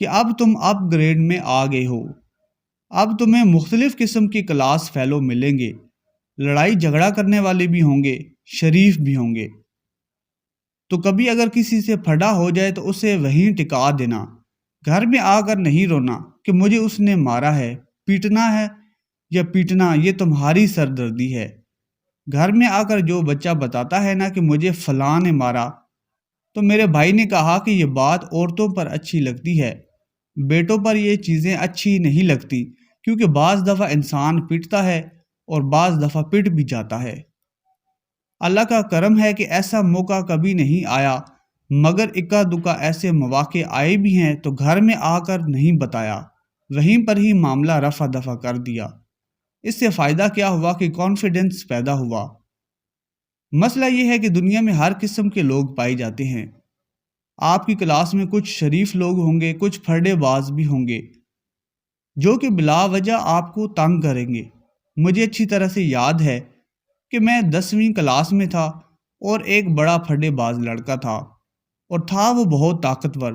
کہ اب تم اپ گریڈ میں آ گئے ہو، اب تمہیں مختلف قسم کی کلاس فیلو ملیں گے، لڑائی جھگڑا کرنے والے بھی ہوں گے، شریف بھی ہوں گے۔ تو کبھی اگر کسی سے پھڑا ہو جائے تو اسے وہیں ٹکا دینا، گھر میں آ کر نہیں رونا کہ مجھے اس نے مارا ہے یا پیٹنا یہ تمہاری سردردی ہے۔ گھر میں آ کر جو بچہ بتاتا ہے نا کہ مجھے فلاں نے مارا، تو میرے بھائی نے کہا کہ یہ بات عورتوں پر اچھی لگتی ہے، بیٹوں پر یہ چیزیں اچھی نہیں لگتی، کیونکہ بعض دفعہ انسان پٹتا ہے اور بعض دفعہ پٹ بھی جاتا ہے۔ اللہ کا کرم ہے کہ ایسا موقع کبھی نہیں آیا، مگر اکا دکا ایسے مواقع آئے بھی ہیں تو گھر میں آ کر نہیں بتایا، وہیں پر ہی معاملہ رفع دفع کر دیا۔ اس سے فائدہ کیا ہوا کہ کانفیڈنس پیدا ہوا۔ مسئلہ یہ ہے کہ دنیا میں ہر قسم کے لوگ پائے جاتے ہیں۔ آپ کی کلاس میں کچھ شریف لوگ ہوں گے، کچھ پھرڈے باز بھی ہوں گے جو کہ بلا وجہ آپ کو تنگ کریں گے۔ مجھے اچھی طرح سے یاد ہے کہ میں 10ویں کلاس میں تھا اور ایک بڑا پھرڈے باز لڑکا تھا، اور تھا وہ بہت طاقتور،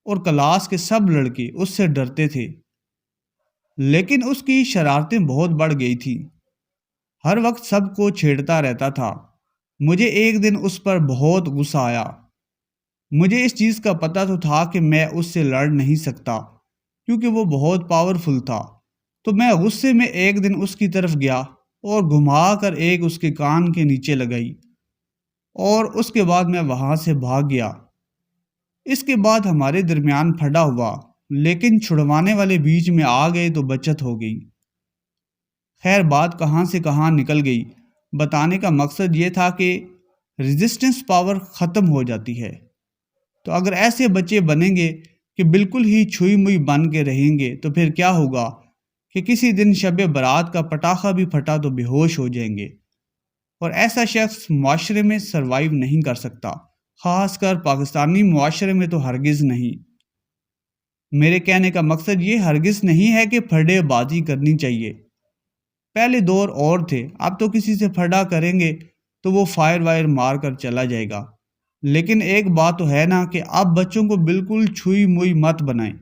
اور کلاس کے سب لڑکے اس سے ڈرتے تھے، لیکن اس کی شرارتیں بہت بڑھ گئی تھی، ہر وقت سب کو چھیڑتا رہتا تھا۔ مجھے ایک دن اس پر بہت غصہ آیا۔ مجھے اس چیز کا پتہ تو تھا کہ میں اس سے لڑ نہیں سکتا کیونکہ وہ بہت پاورفل تھا، تو میں غصے میں ایک دن اس کی طرف گیا اور گھما کر ایک اس کے کان کے نیچے لگائی، اور اس کے بعد میں وہاں سے بھاگ گیا۔ اس کے بعد ہمارے درمیان پھڑا ہوا، لیکن چھڑوانے والے بیچ میں آ گئے تو بچت ہو گئی۔ خیر بات کہاں سے کہاں نکل گئی۔ بتانے کا مقصد یہ تھا کہ ریزسٹنس پاور ختم ہو جاتی ہے۔ تو اگر ایسے بچے بنیں گے کہ بالکل ہی چھوئی موئی بن کے رہیں گے تو پھر کیا ہوگا کہ کسی دن شب برات کا پٹاخہ بھی پھٹا تو بے ہوش ہو جائیں گے، اور ایسا شخص معاشرے میں سروائیو نہیں کر سکتا، خاص کر پاکستانی معاشرے میں تو ہرگز نہیں۔ میرے کہنے کا مقصد یہ ہرگز نہیں ہے کہ پھرڈے بازی کرنی چاہیے، پہلے دور اور تھے، اب تو کسی سے پھڑا کریں گے تو وہ فائر وائر مار کر چلا جائے گا۔ لیکن ایک بات تو ہے نا کہ آپ بچوں کو بالکل چھوئی موئی مت بنائیں۔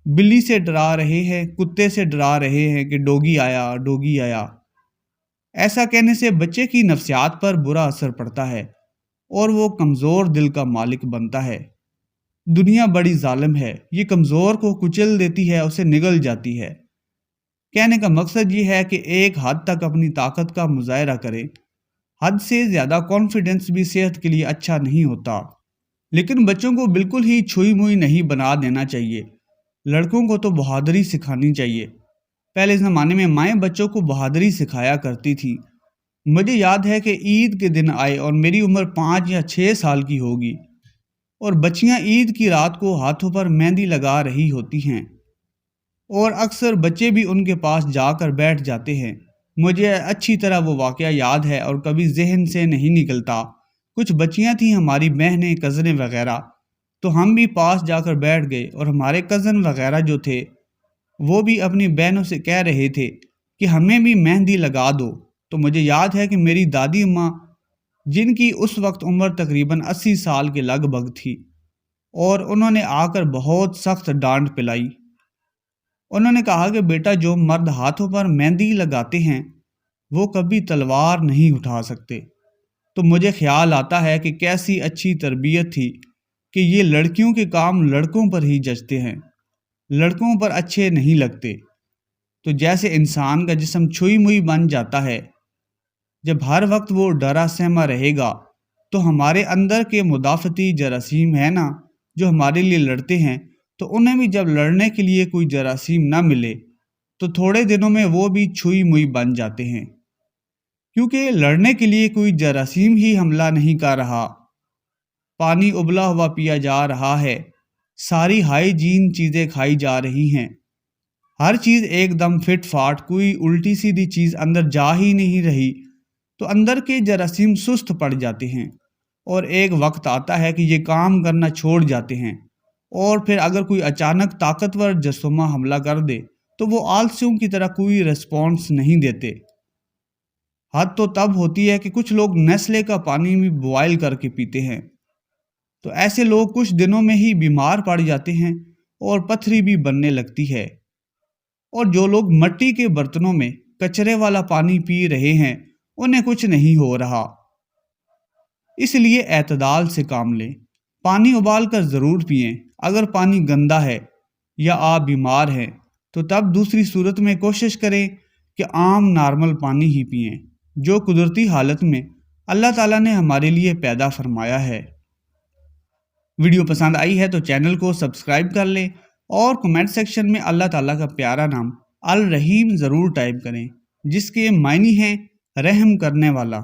بلی سے ڈرا رہے ہیں، کتے سے ڈرا رہے ہیں کہ ڈوگی آیا ڈوگی آیا، ایسا کہنے سے بچے کی نفسیات پر برا اثر پڑتا ہے اور وہ کمزور دل کا مالک بنتا ہے۔ دنیا بڑی ظالم ہے، یہ کمزور کو کچل دیتی ہے، اسے نگل جاتی ہے۔ کہنے کا مقصد یہ ہے کہ ایک حد تک اپنی طاقت کا مظاہرہ کریں، حد سے زیادہ کانفیڈنس بھی صحت کے لیے اچھا نہیں ہوتا۔ لیکن بچوں کو بالکل ہی چھوئی موئی نہیں بنا دینا چاہیے۔ لڑکوں کو تو بہادری سکھانی چاہیے۔ پہلے زمانے میں مائیں بچوں کو بہادری سکھایا کرتی تھی۔ مجھے یاد ہے کہ عید کے دن آئے اور میری عمر 5 یا 6 سال کی ہوگی، اور بچیاں عید کی رات کو ہاتھوں پر مہندی لگا رہی ہوتی ہیں، اور اکثر بچے بھی ان کے پاس جا کر بیٹھ جاتے ہیں۔ مجھے اچھی طرح وہ واقعہ یاد ہے اور کبھی ذہن سے نہیں نکلتا۔ کچھ بچیاں تھیں ہماری بہنیں، کزنیں وغیرہ، تو ہم بھی پاس جا کر بیٹھ گئے، اور ہمارے کزن وغیرہ جو تھے وہ بھی اپنی بہنوں سے کہہ رہے تھے کہ ہمیں بھی مہندی لگا دو۔ تو مجھے یاد ہے کہ میری دادی اماں، جن کی اس وقت عمر تقریباً 80 سال کے لگ بھگ تھی، اور انہوں نے آ کر بہت سخت ڈانٹ پلائی۔ انہوں نے کہا کہ بیٹا، جو مرد ہاتھوں پر مہندی لگاتے ہیں وہ کبھی تلوار نہیں اٹھا سکتے۔ تو مجھے خیال آتا ہے کہ کیسی اچھی تربیت تھی کہ یہ لڑکیوں کے کام لڑکوں پر ہی جچتے ہیں، لڑکوں پر اچھے نہیں لگتے۔ تو جیسے انسان کا جسم چھوئی موئی بن جاتا ہے جب ہر وقت وہ ڈرا سہما رہے گا، تو ہمارے اندر کے مدافعتی جراثیم ہیں نا جو ہمارے لیے لڑتے ہیں، تو انہیں بھی جب لڑنے کے لیے کوئی جراثیم نہ ملے تو تھوڑے دنوں میں وہ بھی چھوئی موئی بن جاتے ہیں، کیونکہ لڑنے کے لیے کوئی جراثیم ہی حملہ نہیں کر رہا۔ پانی ابلا ہوا پیا جا رہا ہے، ساری ہائیجین چیزیں کھائی جا رہی ہیں، ہر چیز ایک دم فٹ فاٹ، کوئی الٹی سیدھی چیز اندر جا ہی نہیں رہی، تو اندر کے جراثیم سست پڑ جاتے ہیں، اور ایک وقت آتا ہے کہ یہ کام کرنا چھوڑ جاتے ہیں، اور پھر اگر کوئی اچانک طاقتور جسامہ حملہ کر دے تو وہ آلسیوں کی طرح کوئی ریسپانس نہیں دیتے۔ حد تو تب ہوتی ہے کہ کچھ لوگ نیسلے کا پانی بھی بوائل کر کے پیتے ہیں، تو ایسے لوگ کچھ دنوں میں ہی بیمار پڑ جاتے ہیں اور پتھری بھی بننے لگتی ہے۔ اور جو لوگ مٹی کے برتنوں میں کچرے والا پانی پی رہے ہیں انہیں کچھ نہیں ہو رہا۔ اس لیے اعتدال سے کام لیں، پانی ابال کر ضرور پئیں۔ اگر پانی گندا ہے یا آپ بیمار ہیں تو تب دوسری صورت میں کوشش کریں کہ عام نارمل پانی ہی پئیں جو قدرتی حالت میں اللہ تعالیٰ نے ہمارے لیے پیدا فرمایا ہے۔ ویڈیو پسند آئی ہے تو چینل کو سبسکرائب کر لیں اور کمنٹ سیکشن میں اللہ تعالیٰ کا پیارا نام الرحیم ضرور ٹائپ کریں، جس کے معنی ہیں رحم کرنے والا۔